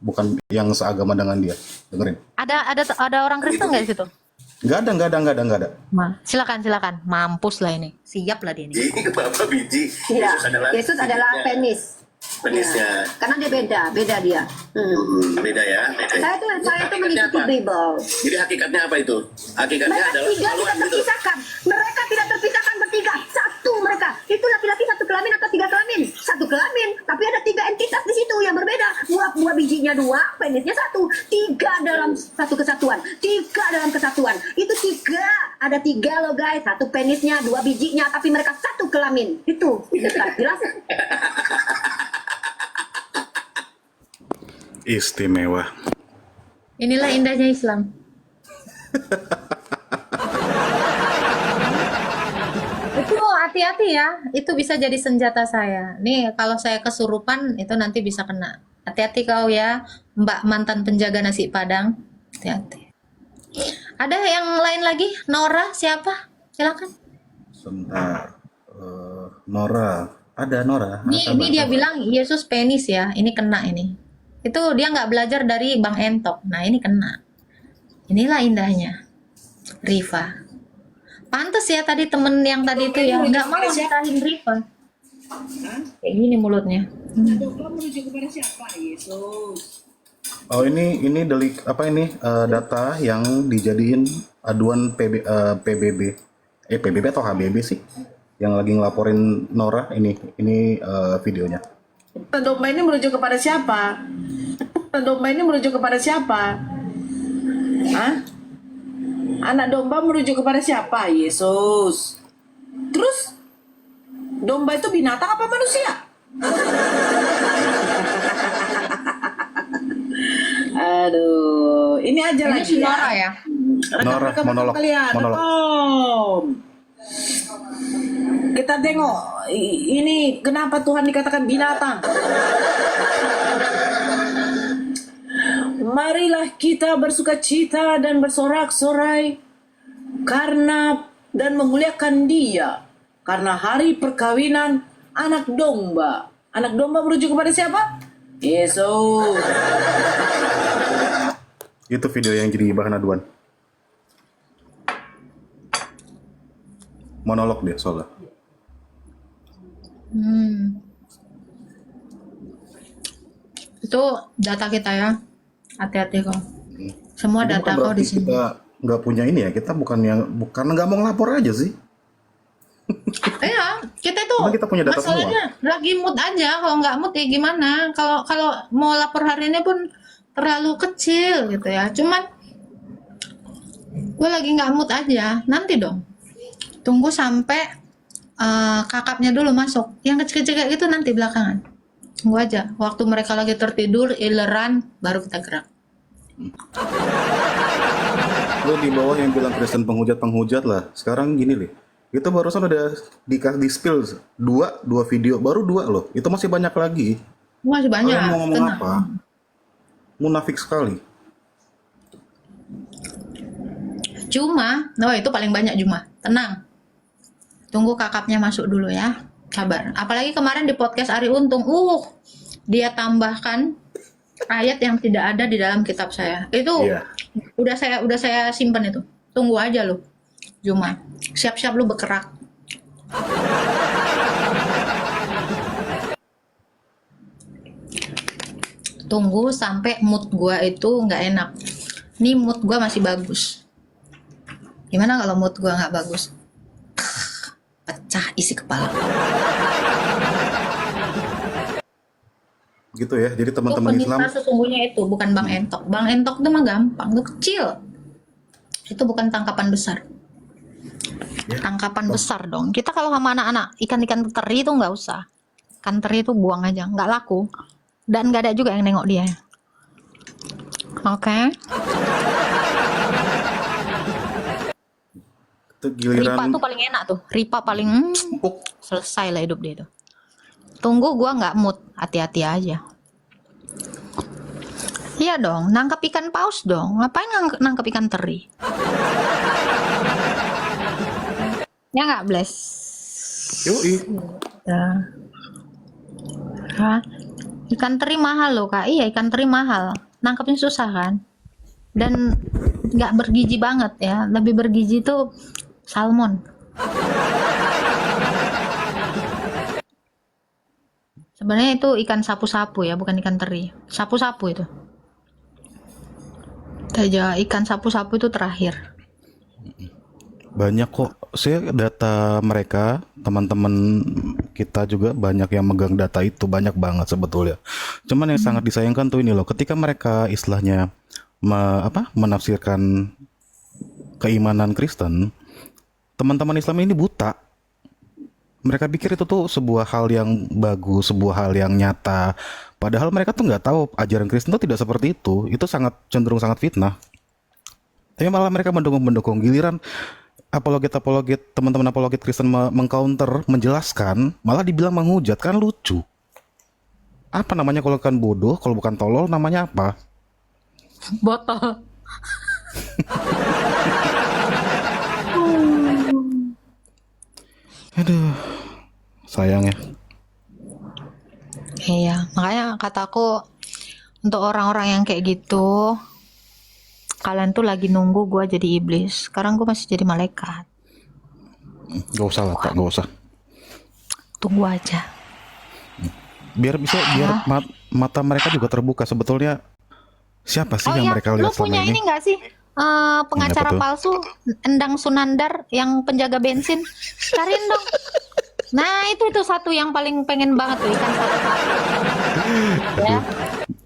bukan yang seagama dengan dia. Dengerin. Ada orang Kristen nggak di situ? Nggak ada. Silakan. Mampus lah ini. Siap lah dia ini. Biji apa biji? Iya, Yesus Yesus adalah penis. penisnya. Karena dia beda dia. Beda ya. Saya tuh mengikuti Hakikatnya apa? Bible. Jadi hakikatnya apa itu? Hakikatnya Mereka adalah tiga tidak keperluan gitu. terpisahkan. Mereka tidak terpisahkan bertiga. Satu mereka. Itu laki-laki satu kelamin atau tiga kelamin? Satu kelamin. Tapi ada tiga entitas di situ yang berbeda. Buah bijinya dua, penisnya satu. Tiga dalam satu kesatuan. Tiga dalam kesatuan. Itu tiga. Ada tiga loh guys. Satu penisnya, dua bijinya. Tapi mereka satu kelamin. Itu. Jelas. Istimewa. Inilah indahnya Islam. Itu hati-hati ya. Itu bisa jadi senjata saya. Nih kalau saya kesurupan itu nanti bisa kena. Hati-hati kau ya, Mbak mantan penjaga nasi Padang. Hati-hati. Ada yang lain lagi? Nora siapa? Silakan. Sebentar. Nora. Ada Nora. Ini dia bilang Yesus penis ya. Ini kena ini. Itu dia nggak belajar dari Bang Entok. Nah ini kena. Inilah indahnya. Riva. Pantes ya tadi temen yang tadi itu ya nggak mau nikahin Riva. Kayak gini mulutnya. Domba merujuk kepada siapa? Yesus. Oh ini delik apa ini data yang dijadiin aduan PBB atau HBB sih yang lagi ngelaporin Nora ini videonya. Domba ini merujuk kepada siapa? Domba ini merujuk kepada siapa? Hah? Anak domba merujuk kepada siapa? Yesus. Terus domba itu binatang apa manusia? Aduh, ini aja Ini lagi si Nora ya. Nora, monolog. Kita tengok ini kenapa Tuhan dikatakan binatang. Marilah kita bersukacita dan bersorak-sorai karena dan memuliakan Dia karena hari perkawinan anak domba. Anak domba merujuk kepada siapa? Yesus. Itu video yang jadi bahan aduan. Monolog dia soalnya. Itu data kita ya. Hati-hati kok. Semua Ini data bukan kau berarti di sini. kita nggak punya ini ya. Kita bukan nggak mau ngelapor aja sih. Iya, kita itu Karena kita punya data masalahnya lagi mood aja. Kalau nggak mood ya gimana? Kalau mau lapor hari ini pun terlalu kecil gitu ya. Cuman gue lagi nggak mood aja. Nanti dong. Tunggu sampai kakapnya dulu masuk. Yang kecil-kecil kayak gitu nanti belakangan. Tunggu aja. Waktu mereka lagi tertidur, ileran, baru kita gerak. Lo di bawah yang bilang Kristen penghujat lah. Sekarang gini nih. Itu barusan ada di spill dua video, baru dua loh. Itu masih banyak lagi. Masih banyak. Kalian mau ngomong Tenang. apa? Munafik sekali. Cuma, itu paling banyak cuma. Tenang. Tunggu kakapnya masuk dulu ya. Sabar. Apalagi kemarin di podcast Ari Untung, dia tambahkan ayat yang tidak ada di dalam kitab saya. Itu Iya. udah saya simpan itu. Tunggu aja lu. Cuma siap-siap lu bergerak. Tunggu sampai mood gua itu nggak enak. Nih mood gua masih bagus. Gimana kalau mood gua nggak bagus? Pecah isi kepala. Gitu ya. Jadi Itu teman-teman Islam penista sesungguhnya itu bukan Bang Entok. Bang Entok itu mah gampang, itu kecil. Itu bukan tangkapan besar. Ya. Tangkapan besar dong. Kita kalau sama anak-anak ikan-ikan teri itu nggak usah. Ikan teri itu buang aja, nggak laku. Dan nggak ada juga yang nengok dia. Oke. itu Ripa giliran tuh paling enak tuh. Ripa paling empuk. selesai lah hidup dia tuh. Tunggu gua nggak mood, hati-hati aja. Iya dong, nangkap ikan paus dong. Ngapain nangkap ikan teri? Ya nggak, Bless? Yoi. Ya. Hah? Ikan teri mahal loh kak. Iya, ikan teri mahal. Nangkapnya susah kan. Dan nggak bergizi banget ya. Lebih bergizi tuh salmon. Sebenarnya itu ikan sapu-sapu ya, bukan ikan teri. Sapu-sapu itu. Saja ikan sapu-sapu itu terakhir. Banyak kok. Saya data mereka, teman-teman kita juga banyak yang megang data itu, banyak banget sebetulnya. Cuman yang sangat disayangkan tuh ini loh, ketika mereka istilahnya menafsirkan keimanan Kristen, teman-teman Islam ini buta. Mereka pikir itu tuh sebuah hal yang bagus, sebuah hal yang nyata. Padahal mereka tuh nggak tahu ajaran Kristen tuh tidak seperti itu. Itu cenderung sangat fitnah. Tapi malah mereka mendukung. Giliran apologet, teman-teman apologet Kristen mengcounter, menjelaskan, malah dibilang menghujat. Kan lucu. Apa namanya kalau bukan bodoh, kalau bukan tolol, namanya apa? Botol. Aduh, sayang ya. Iya, makanya kataku untuk orang-orang yang kayak gitu, kalian tuh lagi nunggu gue jadi iblis. Sekarang gue masih jadi malaikat. Gak usah lah, tak, gak usah. Tunggu aja. Biar mata mereka juga terbuka. Sebetulnya siapa sih yang mereka lu lihat selama punya ini? ini nggak sih? Pengacara Apa tuh? palsu Endang Sunandar yang penjaga bensin. Cariin dong. Nah, itu satu yang paling pengen banget tuh ikan satu.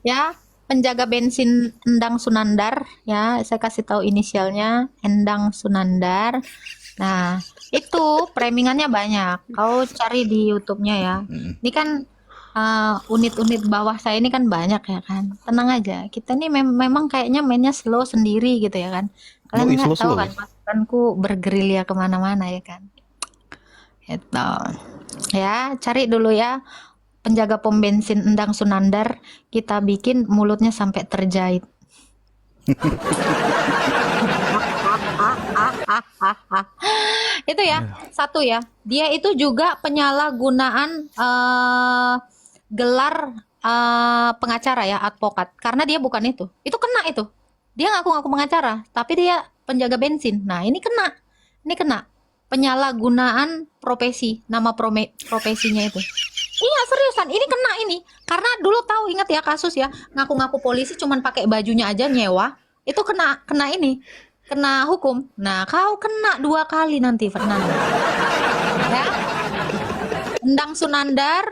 Ya, penjaga bensin Endang Sunandar ya, saya kasih tahu inisialnya Endang Sunandar. Nah, itu premingannya banyak. Kau cari di YouTube-nya ya. Ini kan unit-unit bawah saya ini kan banyak ya kan. Tenang aja. Kita nih memang kayaknya mainnya slow sendiri gitu ya kan. Kalian nggak tahu slow. kan pasukanku bergerilya kemana-mana ya kan. Gitu. Ya, cari dulu ya. Penjaga pom bensin Endang Sunandar, kita bikin mulutnya sampai terjahit. Itu ya, satu ya. Dia itu juga penyalahgunaan gelar pengacara ya, advokat. Karena dia bukan itu. Itu kena itu. Dia ngaku-ngaku pengacara, tapi dia penjaga bensin. Nah, ini kena. Ini kena. Penyalahgunaan profesi, nama profesinya itu. Iya, seriusan, ini kena ini. Karena dulu tahu, ingat ya kasus ya, ngaku-ngaku polisi cuman pakai bajunya aja nyewa. Itu kena ini. Kena hukum. Nah, kau kena 2 kali nanti, Fernando. Ya. Endang Sunandar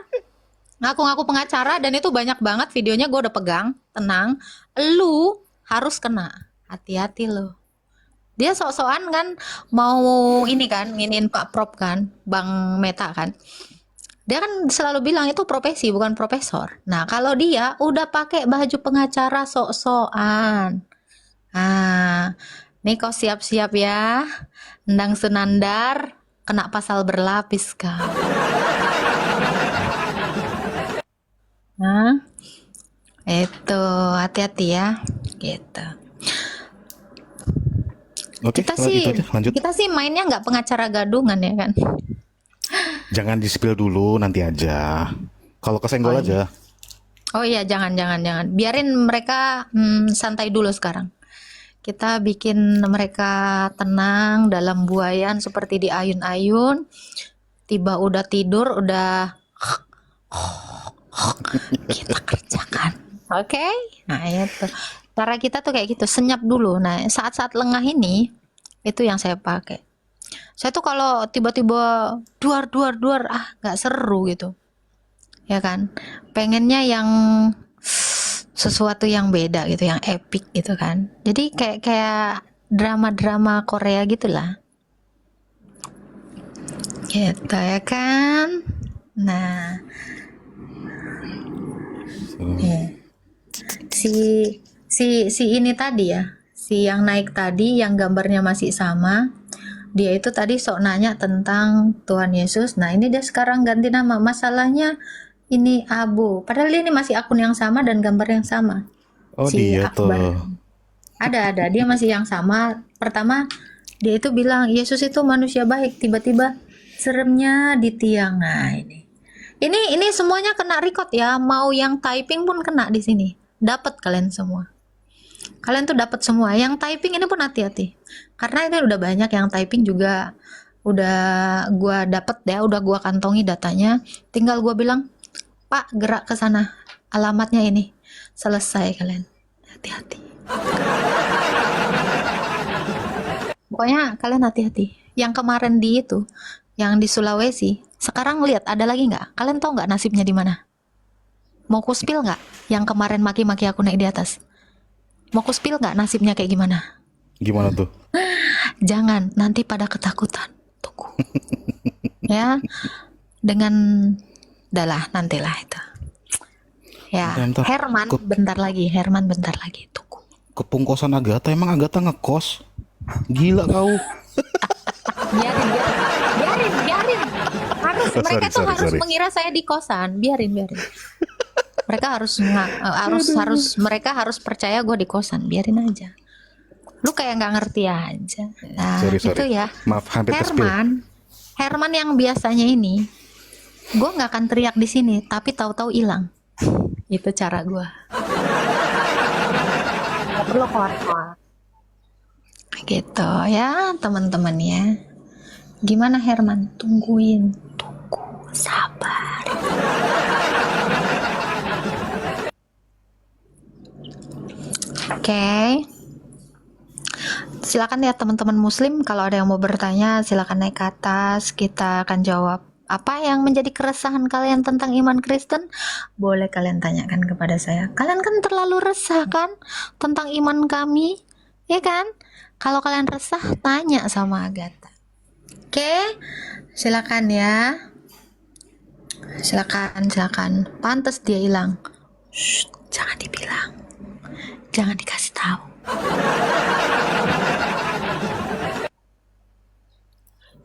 ngaku-ngaku pengacara dan itu banyak banget videonya, gue udah pegang. Tenang, lu harus kena. Hati-hati lo. Dia sok-sokan kan mau ini kan, nginin Pak Prop kan, Bang Meta kan. Dia kan selalu bilang itu profesi bukan profesor. Nah, kalau dia udah pakai baju pengacara sok-sokan. Nah, nih kau siap-siap ya. Endang Sunandar kena pasal berlapis kau. Nah, itu hati-hati ya. Gitu. Oke, kalau gitu aja, lanjut. Kita sih mainnya nggak pengacara gadungan ya kan. Jangan di-spill dulu, nanti aja. Kalau kesenggol aja. Oh iya, jangan. Biarin mereka santai dulu sekarang. Kita bikin mereka tenang dalam buayan seperti di ayun-ayun. Tiba udah tidur, udah kita kerjakan. Oke? Nah, itu. Cara kita tuh kayak gitu, senyap dulu. Nah, saat-saat lengah ini, itu yang saya pakai. Saya tuh kalau tiba-tiba duar, nggak seru gitu. Ya kan? Pengennya yang sesuatu yang beda gitu, yang epic gitu kan. Jadi kayak drama-drama Korea gitulah. Gitu ya kan? Nah. Si ini tadi ya, si yang naik tadi yang gambarnya masih sama, dia itu tadi sok nanya tentang Tuhan Yesus. Nah, ini dia sekarang ganti nama. Masalahnya ini Abu, padahal ini masih akun yang sama dan gambar yang sama. Oh, Si dia Akbar. tuh. Ada, dia masih yang sama. Pertama dia itu bilang Yesus itu manusia baik, tiba-tiba seremnya di tiang. Nah, ini Ini semuanya kena record ya. Mau yang typing pun kena di sini. Dapat kalian semua. Kalian tuh dapat semua. Yang typing ini pun hati-hati. Karena ini udah banyak yang typing juga udah gua dapat ya, udah gua kantongi datanya. Tinggal gua bilang, "Pak, gerak ke sana. Alamatnya ini." Selesai kalian. Hati-hati. Pokoknya kalian hati-hati. Yang kemarin di itu, yang di Sulawesi, sekarang lihat ada lagi nggak? Kalian tahu nggak nasibnya di mana? Mau kuspil nggak? Yang kemarin maki-maki aku naik di atas. Mau kuspil nggak nasibnya kayak gimana? Gimana tuh? Jangan, nanti pada ketakutan. Tunggu. Ya, dengan adalah nantilah itu. Ya, Bentar. Herman bentar lagi. Herman bentar lagi. Tunggu. Kepungkosan Agatha, emang Agatha ngekos? Gila kau. Biarin. Mereka tuh harus Sorry. mengira saya di kosan. Biarin. Mereka mereka harus percaya gue di kosan. Biarin aja. Lu kayak nggak ngerti aja. Nah, Sorry. itu ya. Maaf, hampir ke-spill. Herman yang biasanya ini, gue nggak akan teriak di sini, tapi tahu-tahu hilang. Itu cara gue. Gak perlu keluar. Gitu ya teman-teman ya. Gimana Herman? Tunggu, sabar. Oke. Silakan ya teman-teman muslim, kalau ada yang mau bertanya silakan naik ke atas, kita akan jawab. Apa yang menjadi keresahan kalian tentang iman Kristen? Boleh kalian tanyakan kepada saya. Kalian kan terlalu resah kan tentang iman kami, ya kan? Kalau kalian resah, tanya sama Agatha. Oke, silakan ya. Silakan. Pantes dia hilang. Shh, jangan dibilang. Jangan dikasih tahu.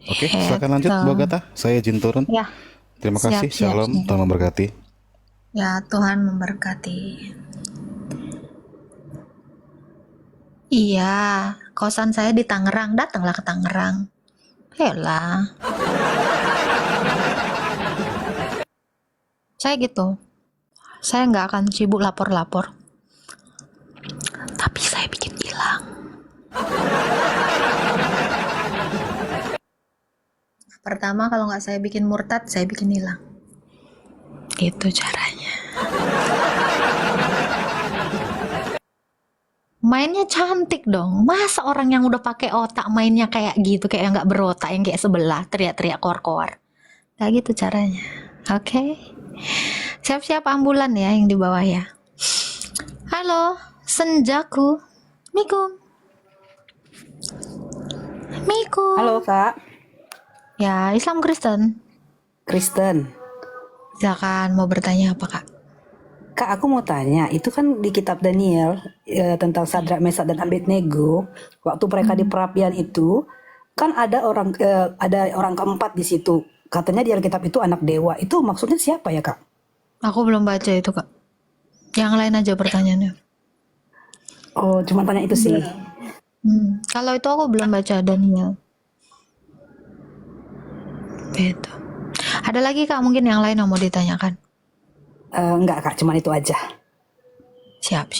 Oke, silakan lanjut Bu Agatha. Saya izin turun. Ya. Terima kasih. Siap. Shalom, Tuhan memberkati. Ya, Tuhan memberkati. Iya, kosan saya di Tangerang. Datanglah ke Tangerang. Yalah. Saya gitu. Saya nggak akan sibuk lapor-lapor. Tapi saya bikin hilang. Pertama, kalau nggak saya bikin murtad, saya bikin hilang. Gitu caranya. Mainnya cantik dong. Masa orang yang udah pakai otak mainnya kayak gitu, kayak nggak berotak, yang kayak sebelah teriak-teriak koar-koar. Kayak gitu caranya. Oke. Siap-siap ambulan ya yang di bawah ya. Halo, senjaku. Miku. Halo Kak, Ya, Islam Kristen. Kristen. Silakan mau bertanya apa Kak? Kak, aku mau tanya, itu kan di kitab Daniel tentang Sadrak, Mesak dan Abednego, waktu mereka di perapian itu, kan ada orang keempat di situ. Katanya di Alkitab itu anak dewa. Itu maksudnya siapa ya Kak? Aku belum baca itu Kak. Yang lain aja pertanyaannya. Oh, cuma tanya itu sih. Kalau itu aku belum baca Daniel. Gitu. Ada lagi Kak mungkin yang lain yang mau ditanyakan? Enggak Kak, cuma itu aja. Siap.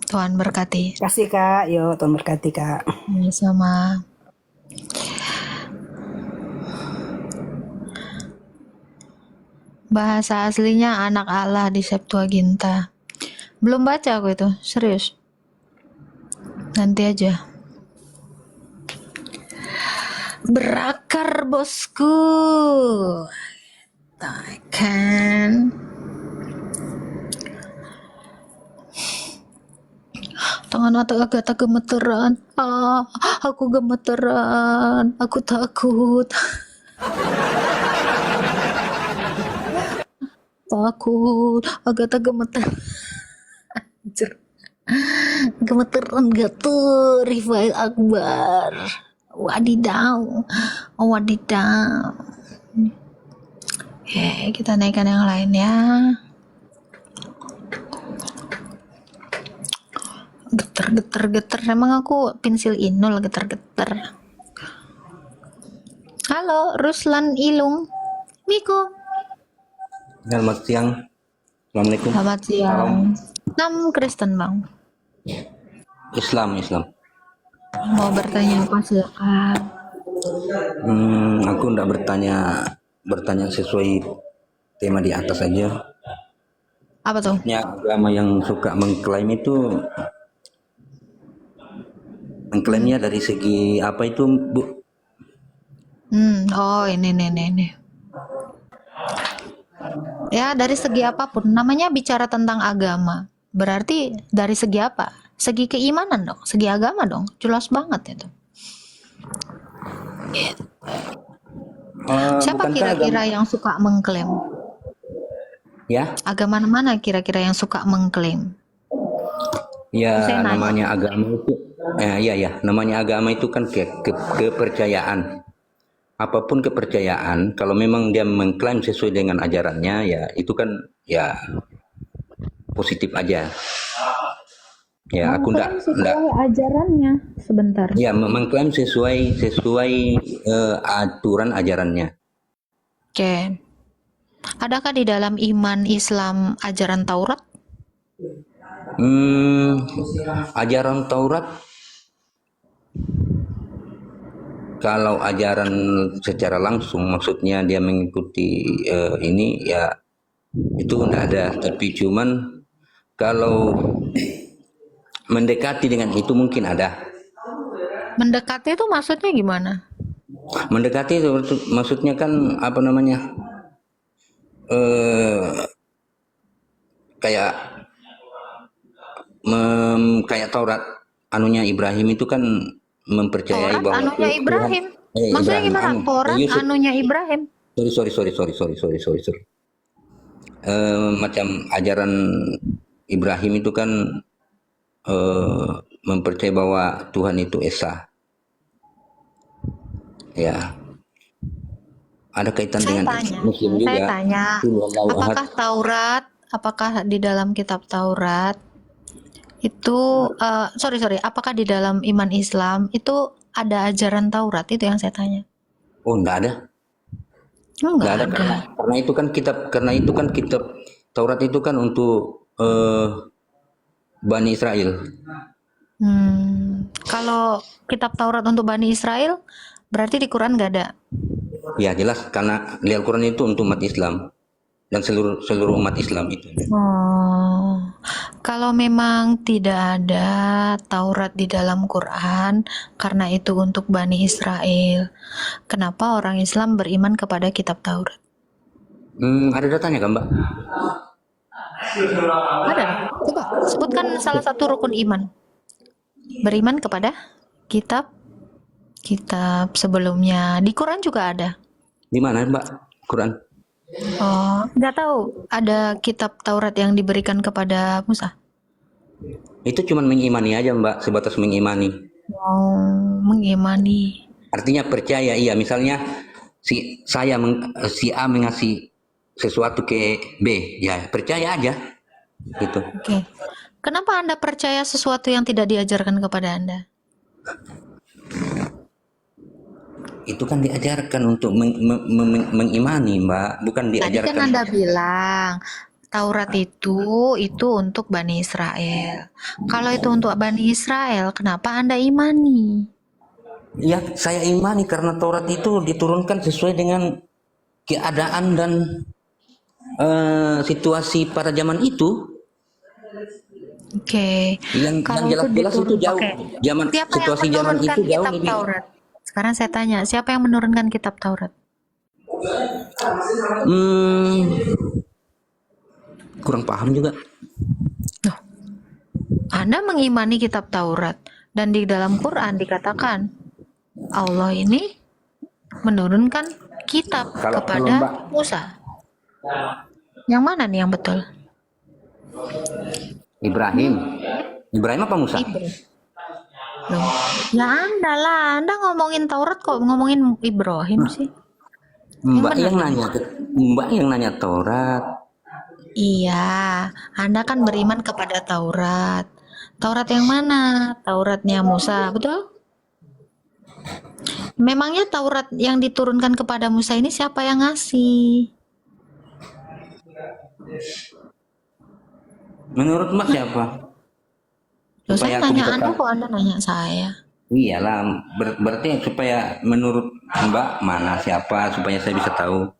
Tuhan berkati. Kasih Kak, yo Tuhan berkati Kak. Sama. Bahasa aslinya anak Allah di Septuaginta. Belum baca aku itu, serius. Nanti aja. Berakar bosku. Kan. Tangan Agatha gemeteran. Aku gemeteran. Aku takut. Takut. Agatha gemeteran. Anjir. Gemeteran gak tuh Rifail Akbar. Wadidaw. Oke, kita naikkan yang lain ya. Geter. Emang aku pensil inul geter. Halo, Ruslan Ilung. Miko. Selamat siang. Assalamualaikum. Selamat siang. Islam Kristen bang. Islam. Mau bertanya apa silakan. Aku enggak bertanya sesuai tema di atas aja. Apa tuh? Ya, agama yang suka mengklaim itu mengklaimnya dari segi apa itu, Bu? Oh ini. Ya dari segi apapun, namanya bicara tentang agama. Berarti dari segi apa? Segi keimanan dong, segi agama dong. Jelas banget itu. Siapa Bukankah kira-kira yang suka mengklaim? Ya, Agama mana kira-kira yang suka mengklaim? ya Saya nanya. namanya agama itu, namanya agama itu kan kepercayaan. Apapun kepercayaan, kalau memang dia mengklaim sesuai dengan ajarannya, ya itu kan ya positif aja. Ya, aku enggak ajarannya. Sebentar. ya mengklaim sesuai aturan ajarannya. Oke. Adakah di dalam iman Islam ajaran Taurat? Ajaran Taurat, kalau ajaran secara langsung maksudnya dia mengikuti ini ya itu enggak ada, tapi cuman kalau mendekati dengan itu mungkin ada. Mendekati itu maksudnya gimana? Mendekati itu maksudnya kan apa namanya? Kayak kayak Taurat anunya Ibrahim itu kan mempercayai Taurat bahwa anunya Tuhan- Ibrahim. Maksudnya Ibrahim, gimana? Taurat Yusuf. anunya Ibrahim. Sorry. Macam ajaran Ibrahim itu kan mempercayai bahwa Tuhan itu esa. Ya. Ada kaitan dengan Muslim juga. Saya tanya, Qul huwallahu ahad. apakah Taurat, apakah di dalam kitab Taurat itu, apakah di dalam iman Islam itu ada ajaran Taurat? Itu yang saya tanya. Oh, enggak ada. Oh, Enggak nggak ada ada. karena itu kan kitab Taurat itu kan untuk Bani Israel. Kalau kitab Taurat untuk Bani Israel, berarti di Quran nggak ada. Ya jelas karena di Al-Quran itu untuk umat Islam dan seluruh umat Islam itu. Oh, kalau memang tidak ada Taurat di dalam Quran, karena itu untuk Bani Israel, kenapa orang Islam beriman kepada kitab Taurat? Ada datanya kan, Mbak? Ada. Coba sebutkan salah satu rukun iman. Beriman kepada kitab sebelumnya. Di Quran juga ada. Di mana, Mbak? Quran? Oh, nggak tahu ada kitab Taurat yang diberikan kepada Musa. Itu cuma mengimani aja, Mbak, sebatas mengimani. Oh, mengimani. Artinya percaya, iya. Misalnya si A mengasih sesuatu ke B, ya percaya aja, gitu. Oke. Kenapa Anda percaya sesuatu yang tidak diajarkan kepada Anda? Itu kan diajarkan untuk mengimani, Mbak, bukan Tadi kan diajarkan. Anda bilang Taurat itu untuk Bani Israel. Kalau itu untuk Bani Israel, kenapa Anda imani? Ya, saya imani karena Taurat itu diturunkan sesuai dengan keadaan dan situasi pada zaman itu. Oke. Yang Kalau jelas-jelas itu jauh. Oke. Zaman Siapa yang situasi zaman menurunkan itu jauh kitab lebih. Taurat? Sekarang saya tanya, siapa yang menurunkan kitab Taurat? Kurang paham juga. Loh, Anda mengimani kitab Taurat dan di dalam Quran dikatakan Allah ini menurunkan kitab Kalau kepada Mbak, Musa. Yang mana nih yang betul? Ibrahim apa Musa? Loh, ya Anda lah, Anda ngomongin Taurat kok ngomongin Ibrahim sih? Mbak benar. yang nanya Taurat. Iya, Anda kan beriman kepada Taurat. Taurat yang mana? Tauratnya Musa, betul? Memangnya Taurat yang diturunkan kepada Musa ini siapa yang ngasih? Menurut Mbak siapa? Loh, saya Supaya aku nanya bisa Anda tahu. kok Anda nanya saya. Iyalah, berarti supaya menurut Mbak mana siapa supaya saya bisa tahu.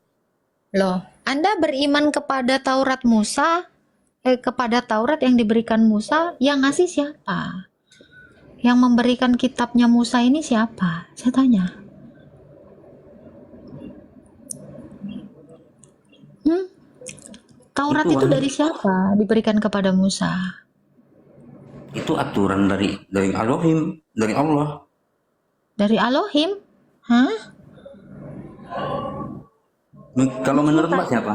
Loh, Anda beriman kepada Taurat Musa, kepada Taurat yang diberikan Musa, yang ngasih siapa? Yang memberikan kitabnya Musa ini siapa? Saya tanya. Taurat Itu itu dari siapa? Diberikan kepada Musa. Itu aturan dari Elohim, dari Allah. Dari Elohim? Hah? Kalau menurut Mbak siapa?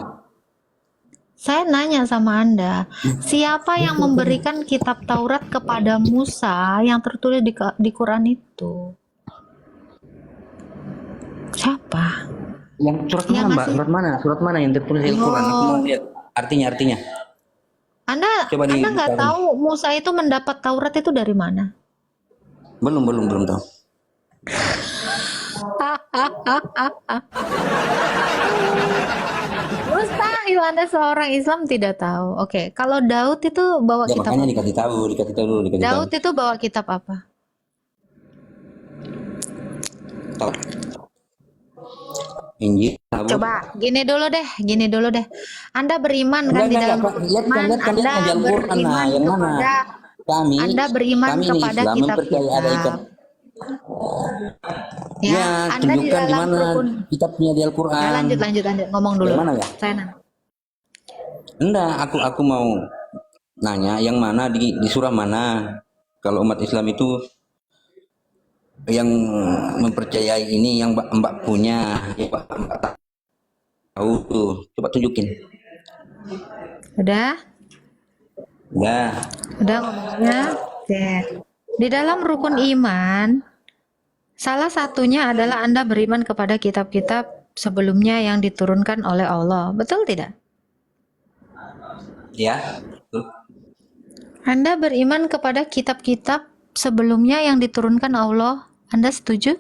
Saya nanya sama Anda, siapa yang memberikan kitab Taurat kepada Musa yang tertulis di Quran itu? Siapa? Yang surat Yang mana Mbak? ngasih- Surat mana yang tertulis di Al-Quran? Aku mau lihat artinya. Anda Coba Anda nggak dicari. tahu Musa itu mendapat Taurat itu dari mana? Belum tahu. Mustahil Anda seorang Islam tidak tahu. Oke, kalau Daud itu bawa Ya kitab makanya apa? dikasih tahu dulu. Daud itu bawa kitab apa? Tahu. Injil. Tahu. Coba gini dulu deh. Anda beriman kan di dalam Lihat Anda di Al-Quran. beriman Nah, yang mana? kepada Kami, Anda beriman kami ini kepada Islam mempercayai ada ikat. kitab-kitab. Ya, Anda di tunjukkan di dalam mana rukun. kitabnya di Al-Quran. Ya, lanjut ngomong dulu. Yang mana ya? Saya nanya. Enggak, aku mau nanya yang mana di surah mana? Kalau umat Islam itu yang mempercayai ini yang Mbak punya, ya Mbak tahu tuh. Coba tunjukin. Udah Ya, ngomongnya. Oke. Di dalam rukun iman, salah satunya adalah Anda beriman kepada kitab-kitab sebelumnya yang diturunkan oleh Allah. Betul tidak? ya. Tuh. Anda beriman kepada kitab-kitab sebelumnya yang diturunkan Allah. Anda setuju?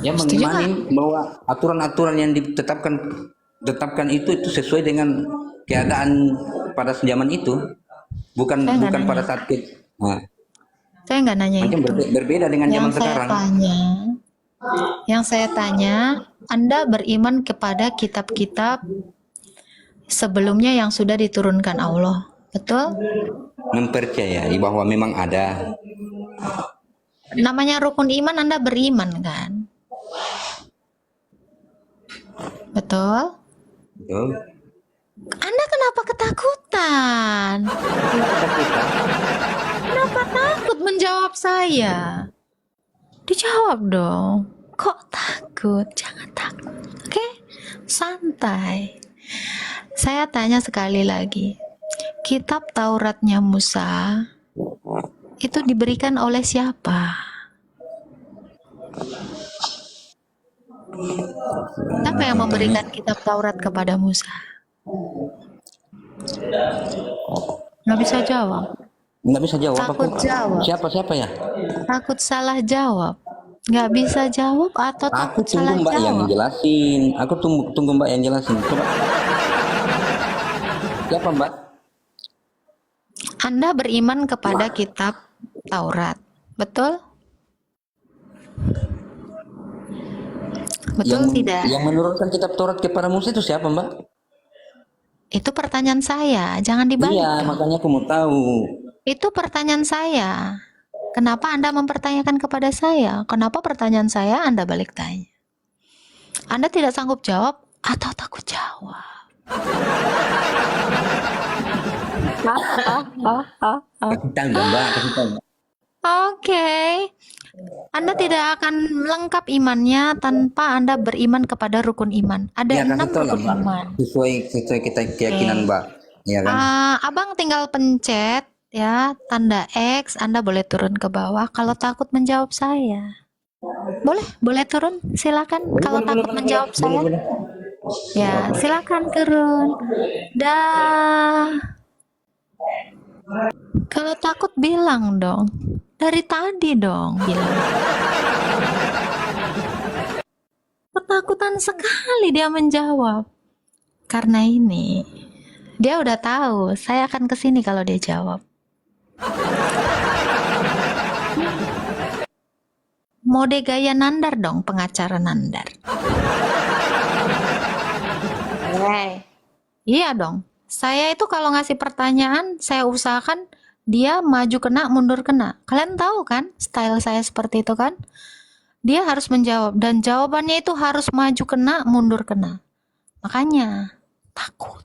Ya Setuju mengimani bahwa aturan-aturan yang ditetapkan itu sesuai dengan keadaan pada zaman itu, bukan Saya nggak pada nanya. saat nah, Saya nggak nanya macam itu. berbeda dengan zaman sekarang. Yang saya tanya, Anda beriman kepada kitab-kitab sebelumnya yang sudah diturunkan Allah. Betul? Mempercayai bahwa memang ada. Namanya rukun iman, Anda beriman kan? Betul? Betul. Anda kenapa ketakutan? Kenapa takut menjawab saya? Dijawab dong. Kok takut? Jangan takut. Oke? Santai. Saya tanya sekali lagi. Kitab Tauratnya Musa itu diberikan oleh siapa? Siapa yang memberikan kitab Taurat kepada Musa? Nggak bisa jawab. Nggak bisa jawab Takut aku. jawab. Siapa ya? Takut salah jawab. Nggak bisa jawab atau Aku takut tunggu salah Mbak yang jawab? jelasin. Aku tunggu Mbak yang jelasin. Coba. Siapa Mbak? Anda beriman kepada kitab Taurat, betul? Betul tidak? Yang menurunkan kitab Taurat kepada Musa itu siapa Mbak? Itu pertanyaan saya, jangan dibalik. Iya, makanya aku mau tahu. Itu pertanyaan saya. Kenapa Anda mempertanyakan kepada saya? Kenapa pertanyaan saya Anda balik tanya? Anda tidak sanggup jawab atau takut jawab? Kasih tahu dong, Mbak, kasih tahu. Oke. Anda tidak akan lengkap imannya tanpa Anda beriman kepada rukun iman. Ya, Ada 6 kasih tahu lah rukun Mbak. iman. Sesuai kita keyakinan Mbak. Ya kan? Abang tinggal pencet ya tanda X, Anda boleh turun ke bawah kalau takut menjawab saya. Boleh turun, silakan. Kalau takut menjawab saya, ya silakan turun. Dah. Kalau takut bilang dong. Dari tadi dong bilang. Ketakutan sekali dia menjawab. Karena ini, dia udah tahu saya akan kesini kalau dia jawab. Mode gaya Nandar dong, pengacara Nandar. Iya dong. Saya itu kalau ngasih pertanyaan, saya usahakan dia maju kena, mundur kena. Kalian tahu kan, style saya seperti itu kan? Dia harus menjawab, dan jawabannya itu harus maju kena, mundur kena. Makanya, takut.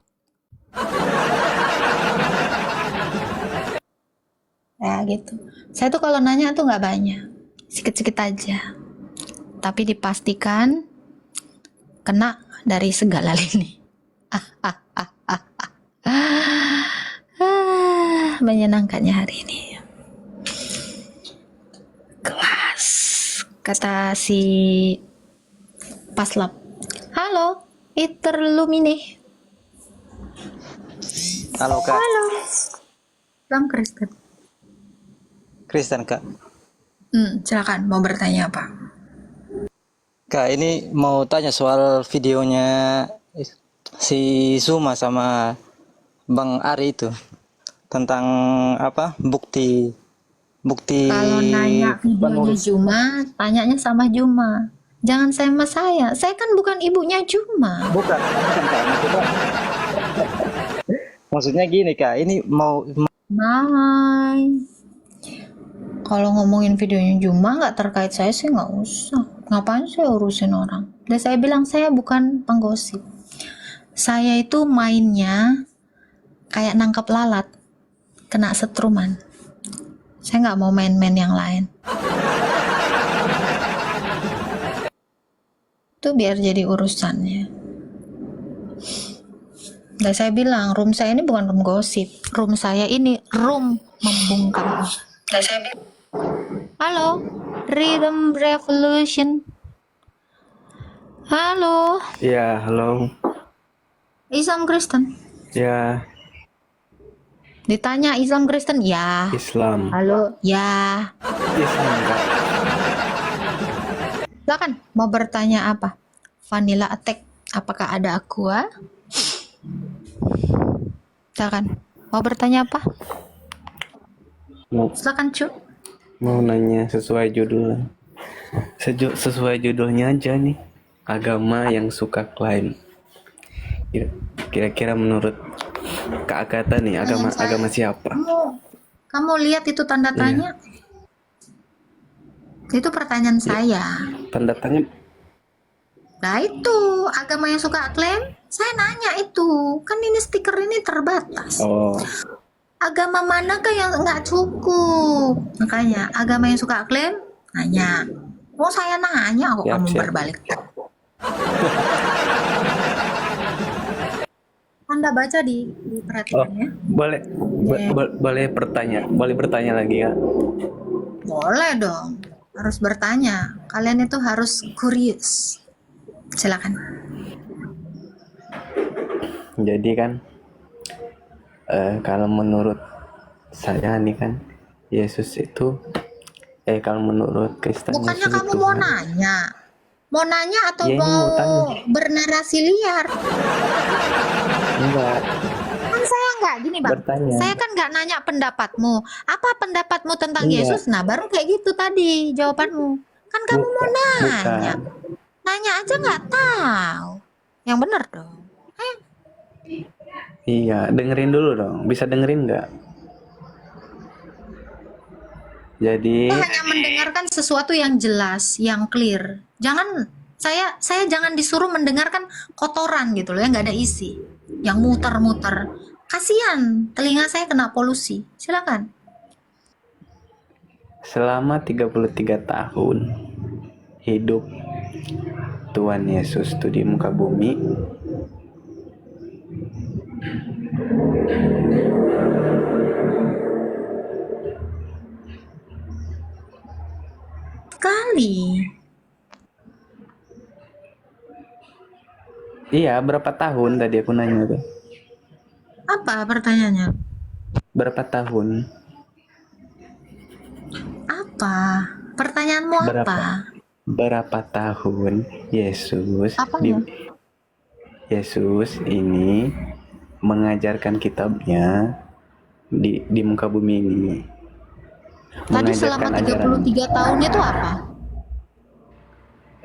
Ya gitu. Saya tuh kalau nanya tuh nggak banyak. Sikit-sikit aja. Tapi dipastikan kena dari segala lini. Menyenangkannya hari ini. Kelas. Kata si Paslap. Halo, Iterlumine. Halo Kak, Halo. Salam Kristen. Kristen Kak. Silakan mau bertanya apa? Kak, ini mau tanya soal videonya si Zuma sama Bang Ari itu tentang apa bukti Kalau nanya videonya penulis. Juma, tanyanya sama Juma. Jangan sama saya. Saya kan bukan ibunya Juma. Bukan Kak, maksudnya gini Kak, ini mau Hai. Kalau ngomongin videonya Juma nggak terkait saya sih nggak usah. Ngapain saya urusin orang? Dan saya bilang saya bukan penggosip. Saya itu mainnya kayak nangkap lalat, kena setruman. Saya nggak mau main-main yang lain. Itu biar jadi urusannya. Dan saya bilang, room saya ini bukan room gosip. Room saya ini room membungkam. Dan saya bilang, halo, Rhythm Revolution. Halo, Ya, halo. Islam Kristen. Ya, Ditanya Islam Kristen, ya. Islam. Halo, ya. Islam, Kak. Silakan, mau bertanya apa? Vanilla Attack, apakah ada aqua? Silakan, mau bertanya apa? Mau, Silakan, Cu. mau nanya sesuai judul. Sesuai judulnya aja nih. Agama yang suka klaim. Kira-kira menurut Kak Agatha nih, agama siapa? Kamu lihat itu tanda tanya? Itu pertanyaan saya. Tanda tanya. Nah itu, agama yang suka klaim, saya nanya itu. Kan ini stiker ini terbatas. Oh, Agama manakah yang nggak cukup? Makanya, agama yang suka klaim, nanya. Oh saya nanya kok Siap, kamu siap. berbalik. Anda baca diperhatikan ya. boleh boleh bertanya lagi ya? Boleh dong, harus bertanya. Kalian itu harus curious. Silakan. Jadi kan, kalau menurut saya nih kan, Yesus itu, kalau menurut Kristen Bukannya Yesus kamu itu mau kan, nanya? Mau nanya atau Ya, ini mau tanya. bernarasi liar? enggak Kan saya nggak gini bang. bertanya. Saya kan nggak nanya pendapatmu. Apa pendapatmu tentang Iya. Yesus? Nah baru kayak gitu tadi jawabanmu. Kan kamu mau nanya. Bukan. Nanya aja nggak tahu. Yang bener dong. Iya, dengerin dulu dong. Bisa dengerin nggak? Jadi, Saya hanya mendengarkan sesuatu yang jelas, yang clear. Jangan saya jangan disuruh mendengarkan kotoran gitu loh, yang nggak ada isi, yang muter-muter. Kasihan, telinga saya kena polusi. Silakan. selama 33 tahun hidup Tuhan Yesus tuh di muka bumi, Sekali. iya berapa tahun tadi aku nanya tuh? Apa pertanyaannya? Berapa tahun? Apa? Pertanyaanmu Berapa? apa? Berapa tahun Yesus Apanya? Yesus ini mengajarkan kitabnya di muka bumi ini. Tadi selama Mengajarkan 33 tahun itu apa?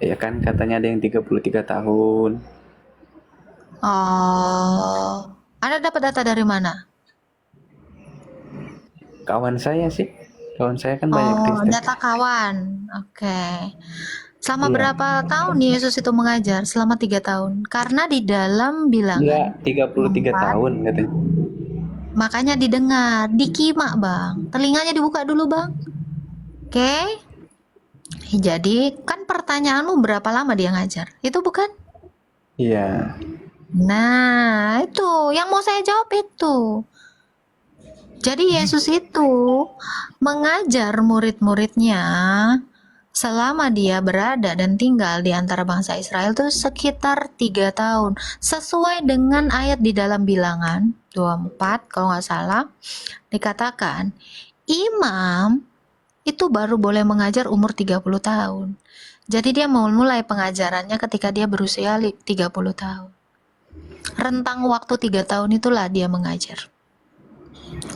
Ya kan katanya ada yang 33 tahun. Oh, Anda dapat data dari mana? Kawan saya sih. Kawan saya kan banyak Oh, Kristen. data kawan. Oke. Selama Iya. berapa tahun Yesus itu mengajar? Selama 3 tahun. Karena di dalam bilangan Enggak, 33 4, tahun katanya. makanya didengar, dikimak bang. Telinganya dibuka dulu bang. Oke. Jadi kan pertanyaanmu berapa lama dia ngajar? Itu bukan? Iya. Nah, itu yang mau saya jawab itu. Jadi Yesus itu mengajar murid-muridnya selama dia berada dan tinggal di antara bangsa Israel itu sekitar 3 tahun. Sesuai dengan ayat di dalam bilangan 24 kalau nggak salah, dikatakan imam itu baru boleh mengajar umur 30 tahun. Jadi dia mau mulai pengajarannya ketika dia berusia 30 tahun. Rentang waktu 3 tahun itulah dia mengajar.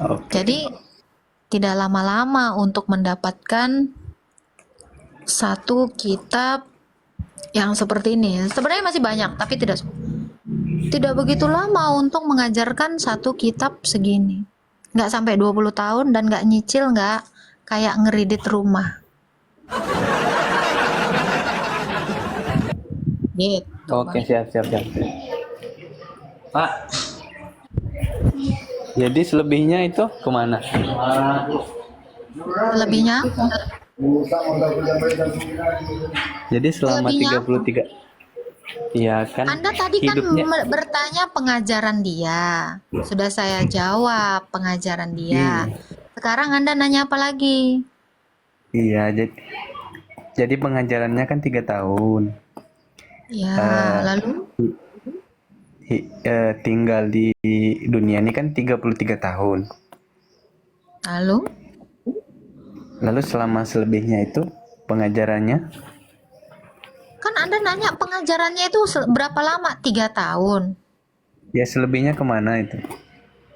Oke. Jadi tidak lama-lama untuk mendapatkan satu kitab yang seperti ini. Sebenarnya masih banyak, tapi tidak begitu lama untuk mengajarkan satu kitab segini. Nggak sampai 20 tahun dan nggak nyicil, nggak kayak ngeridit rumah. Gitu. Oke, siap. Pak. Jadi selebihnya itu kemana? Lebihnya apa? Jadi selama Selebihnya 33. Iya kan Anda tadi kan hidupnya. bertanya pengajaran dia. Sudah saya jawab pengajaran dia. Sekarang Anda nanya apa lagi? Iya, jadi pengajarannya kan 3 tahun. Ya, Eh, lalu tinggal di dunia ini kan 33 tahun. Lalu selama selebihnya itu pengajarannya kan Anda nanya pengajarannya itu berapa lama? 3 tahun. ya selebihnya kemana itu?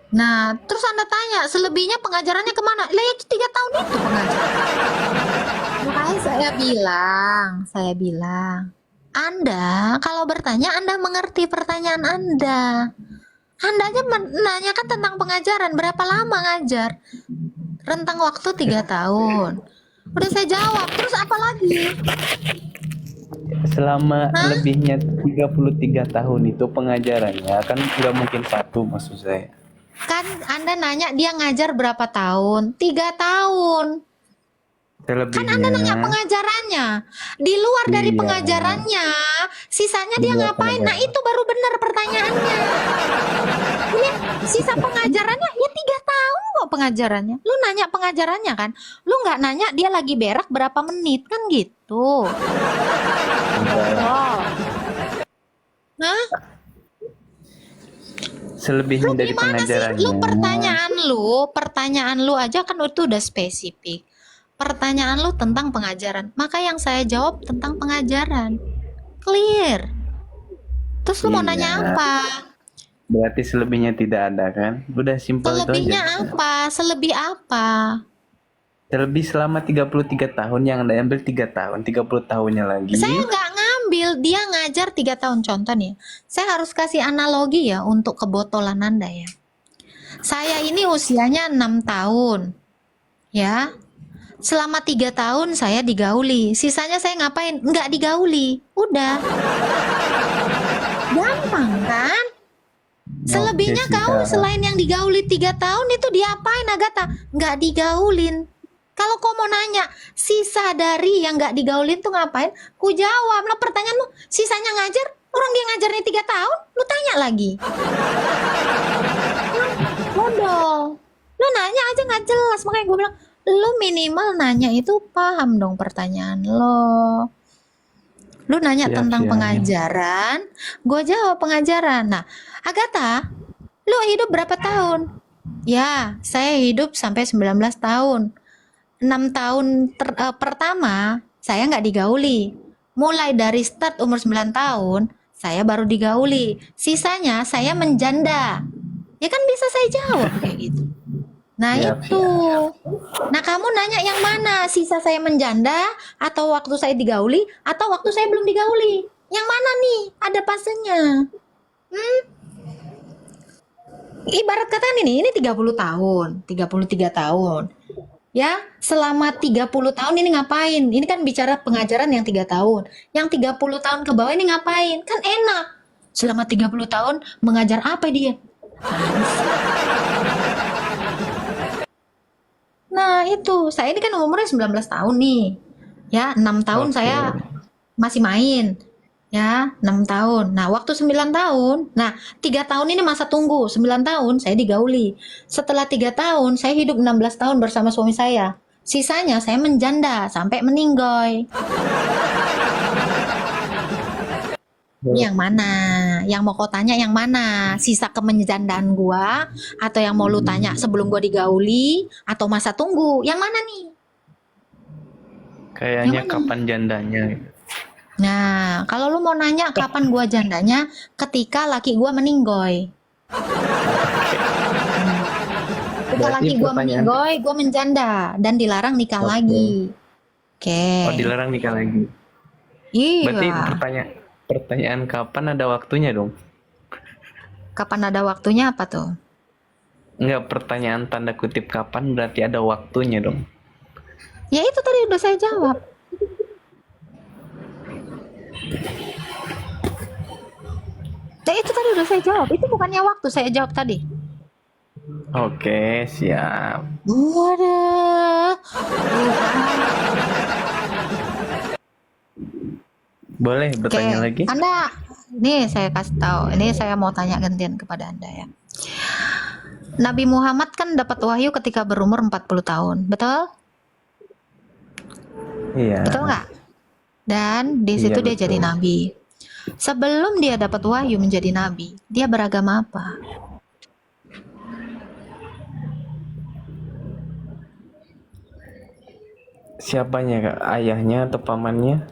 Nah, terus Anda tanya selebihnya pengajarannya kemana? Lah ya 3 tahun itu pengajaran. Makanya saya bilang, Anda kalau bertanya Anda mengerti pertanyaan Anda. Anda aja menanyakan tentang pengajaran, berapa lama ngajar? Rentang waktu 3 tahun. Udah saya jawab, terus apa lagi? Selama lebihnya 33 tahun itu pengajarannya kan nggak mungkin satu, maksud saya. Kan Anda nanya dia ngajar berapa tahun? 3 tahun. Kan Anda nanya Selebihnya pengajarannya. Di luar dari Iya. pengajarannya, sisanya Di dia luar ngapain? Nah, pengajaran. itu baru benar pertanyaannya. Ini sisa pengajarannya ya 3 tahun kok pengajarannya. Lu nanya pengajarannya kan? Lu nggak nanya dia lagi berak berapa menit kan gitu. Oh. Nah, selebihnya lu dari gimana sih? pengajarannya. Pertanyaan lu aja kan itu udah spesifik. Pertanyaan lu tentang pengajaran. Maka yang saya jawab tentang pengajaran. Clear. Terus lu mau nanya Iya. apa? Berarti selebihnya tidak ada kan? Udah simpel itu Selebihnya aja. apa? Selebih apa? Terlebih selama 33 tahun yang Anda ambil 3 tahun, 30 tahunnya lagi. Saya nggak ngambil, dia ngajar 3 tahun contoh nih. Saya harus kasih analogi ya untuk kebotolan Anda ya. Saya ini usianya 6 tahun. Ya. Selama 3 tahun saya digauli. Sisanya saya ngapain? Nggak digauli. Udah. Gampang kan? Selebihnya Oke, kau Sita. selain yang digauli 3 tahun itu diapain Agatha? Nggak digaulin. Kalau kau mau nanya sisa dari yang nggak digaulin tuh ngapain? Ku jawab lah pertanyaanmu. Sisanya ngajar? Orang dia ngajarnya 3 tahun? Lu tanya lagi. Bodoh. Lu nanya aja nggak jelas. Makanya gue bilang lu minimal nanya itu paham dong pertanyaan lo. Lu nanya Siap, tentang siap. pengajaran, gue jawab pengajaran. Nah, Agatha, lu hidup berapa tahun? Ya, saya hidup sampai 19 tahun. 6 tahun pertama, saya nggak digauli. Mulai dari start umur 9 tahun, saya baru digauli. Sisanya saya menjanda. Ya kan bisa saya jawab kayak gitu. Nah Siap, itu. Nah kamu nanya yang mana? Sisa saya menjanda atau waktu saya digauli atau waktu saya belum digauli? Yang mana nih? Ada pasenya. Ibarat kata ini 30 tahun, 33 tahun. Ya, selama 30 tahun ini ngapain? Ini kan bicara pengajaran yang 3 tahun. Yang 30 tahun ke bawah ini ngapain? Kan enak. Selama 30 tahun mengajar apa dia? Nah, itu. Saya ini kan umurnya 19 tahun nih. Ya, 6 tahun saya masih main. Ya, 6 tahun. Nah, waktu 9 tahun. Nah, 3 tahun ini masa tunggu. 9 tahun saya digauli. Setelah 3 tahun, saya hidup 16 tahun bersama suami saya. Sisanya saya menjanda sampai meninggoy. Yang mana? Yang mau kau tanya yang mana? Sisa kemenjandaan gua atau yang mau lu tanya sebelum gua digauli atau masa tunggu? Yang mana nih? Kayaknya Yang mana? kapan jandanya? Nah, kalau lu mau nanya kapan gua jandanya, ketika laki gua meninggoy. Ketika Berarti laki gua pertanyaan- meninggoy, gua menjanda dan dilarang nikah lagi. Oke. Oh, dilarang nikah lagi. Berarti Iya. pertanyaan kapan ada waktunya dong? Kapan ada waktunya apa tuh? Enggak, pertanyaan tanda kutip kapan berarti ada waktunya dong. Ya itu tadi udah saya jawab. Ya itu tadi udah saya jawab. Itu bukannya waktu saya jawab tadi. Oke, siap. Waduh. Boleh Oke, bertanya lagi? Anda, nih saya kasih tahu. Ini saya mau tanya gantian kepada Anda ya. Nabi Muhammad kan dapat wahyu ketika berumur 40 tahun, betul? Iya. Betul nggak? Dan di situ Iya, dia jadi betul. nabi. Sebelum dia dapat wahyu menjadi nabi, dia beragama apa? Siapanya kak? Ayahnya atau pamannya?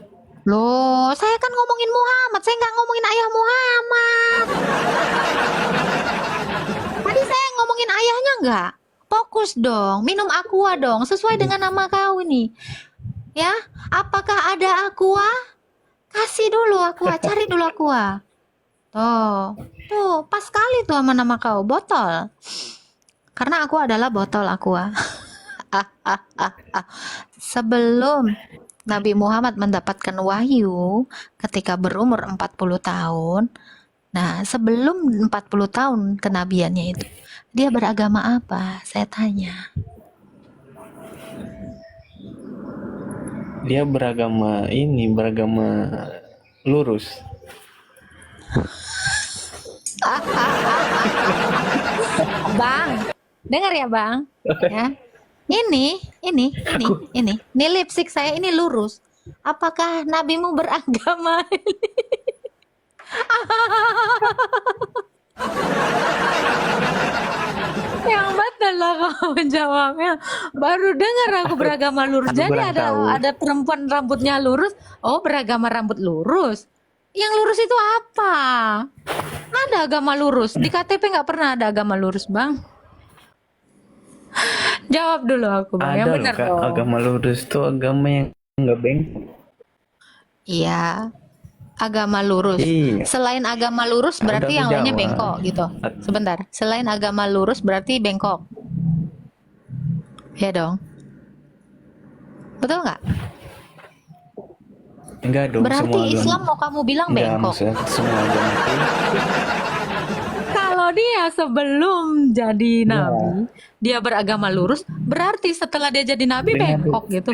Loh, saya kan ngomongin Muhammad, saya nggak ngomongin ayah Muhammad. Tadi saya ngomongin ayahnya nggak? Fokus dong, minum aqua dong, sesuai dengan nama kau ini. Ya, apakah ada aqua? Kasih dulu aqua, cari dulu aqua. Tuh, pas sekali tuh sama nama kau, botol. Karena aku adalah botol aqua. Sebelum Nabi Muhammad mendapatkan wahyu ketika berumur 40 tahun. Nah, sebelum 40 tahun kenabiannya itu, dia beragama apa? Saya tanya. Dia beragama lurus. Bang, dengar ya, Bang. Ya. Ini lipstick saya ini lurus. Apakah nabimu beragama? Yang betul lah kamu jawabnya. Baru dengar aku beragama lurus. Aku Jadi kurang tahu. ada perempuan rambutnya lurus. Oh, beragama rambut lurus. Yang lurus itu apa? Ada agama lurus. Di KTP nggak pernah ada agama lurus, Bang. Jawab dulu aku, Bang. Yang Ada loh benar kak, dong. agama lurus tuh agama yang nggak bengkok. Iya. Agama lurus. Iya. Selain agama lurus berarti Udah yang aku lainnya jawab. bengkok gitu. Sebentar. Selain agama lurus berarti bengkok. Ya dong. Betul nggak? Enggak dong, Berarti semua agama. Islam mau kamu bilang Enggak, bengkok. maksudnya semua agama itu Kalau dia sebelum jadi nabi, dia beragama lurus, berarti setelah dia jadi nabi Dengar bengkok gitu.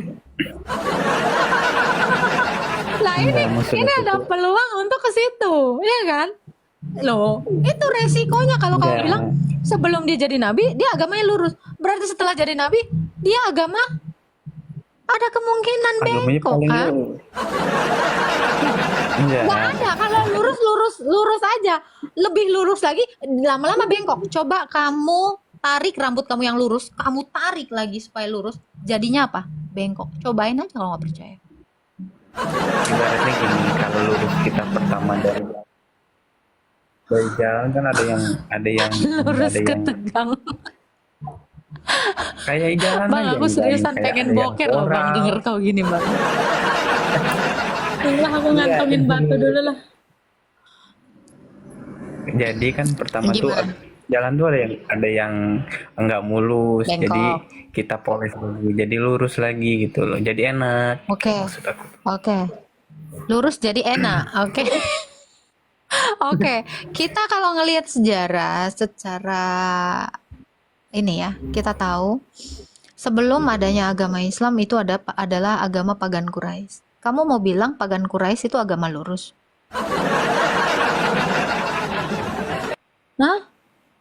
Nah Enggak, maksud ini aku ada tuh- peluang untuk ke situ, ya kan? Loh, itu resikonya kalau kamu Enggak. bilang sebelum dia jadi nabi, dia agamanya lurus. Berarti setelah jadi nabi, dia agama ada kemungkinan agamanya bengkok paling kan? lurus. Enggak. Nggak ada, kalau lurus aja. Lebih lurus lagi, lama-lama bengkok. Coba kamu tarik rambut kamu yang lurus, kamu tarik lagi supaya lurus, jadinya apa? Bengkok. Cobain aja kalau nggak percaya. Ibaratnya gini, kalau lurus kita pertama dari dari jalan kan ada yang Lurus ada ke yang Tegang. kayak jalan Bang, aja aku enggak yang seriusan kayak pengen ada yang boker loh bang, orang. denger kau gini bang. Lah aku Iya, ngantongin batu dulu lah. jadi kan pertama tuh Gimana? jalan tuh ada yang enggak mulus, jadi Bengkok. kita poles dulu, jadi lurus lagi gitu loh, jadi enak. Oke. Maksud aku. Oke. Lurus jadi enak. Oke. Oke. Kita kalau ngelihat sejarah secara ini ya, kita tahu sebelum adanya agama Islam itu adalah agama pagan Quraisy. Kamu mau bilang pagan Quraisy itu agama lurus? Nah,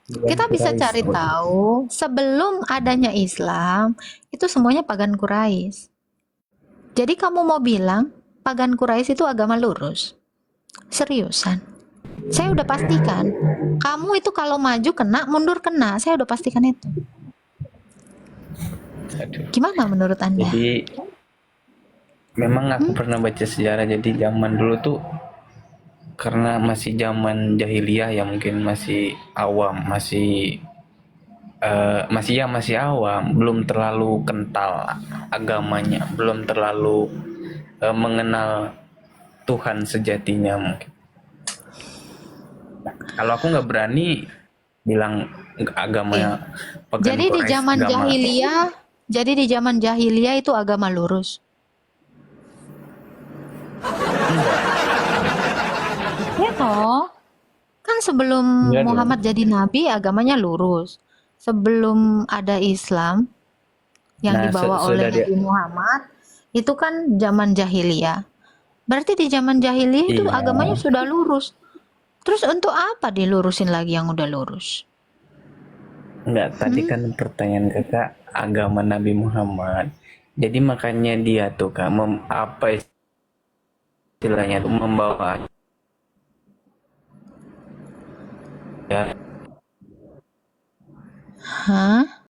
kita bisa cari tahu sebelum adanya Islam itu semuanya pagan Quraisy. Jadi kamu mau bilang pagan Quraisy itu agama lurus? Seriusan? Saya udah pastikan. Kamu itu kalau maju kena, mundur kena. Saya udah pastikan itu. Aduh. Gimana menurut Anda? Jadi memang aku pernah baca sejarah, jadi zaman dulu tuh karena masih zaman jahiliyah ya, mungkin masih awam, masih awam, belum terlalu kental agamanya, belum terlalu mengenal Tuhan sejatinya mungkin. Kalau aku nggak berani bilang agama pagan Jadi di Quraisy zaman agama. jahiliyah, jadi di zaman jahiliyah itu agama lurus. Ya toh, kan sebelum Iya dong. Muhammad jadi nabi agamanya lurus. Sebelum ada Islam yang Nah, dibawa oleh sudah dia, Nabi Muhammad itu kan zaman jahiliyah. Berarti di zaman jahiliyah itu iya. agamanya sudah lurus. Terus untuk apa dilurusin lagi yang udah lurus? Enggak, tadi kan pertanyaan kakak agama Nabi Muhammad. Jadi makanya dia tuh kak, apa istilahnya tuh, membawa ya Hah?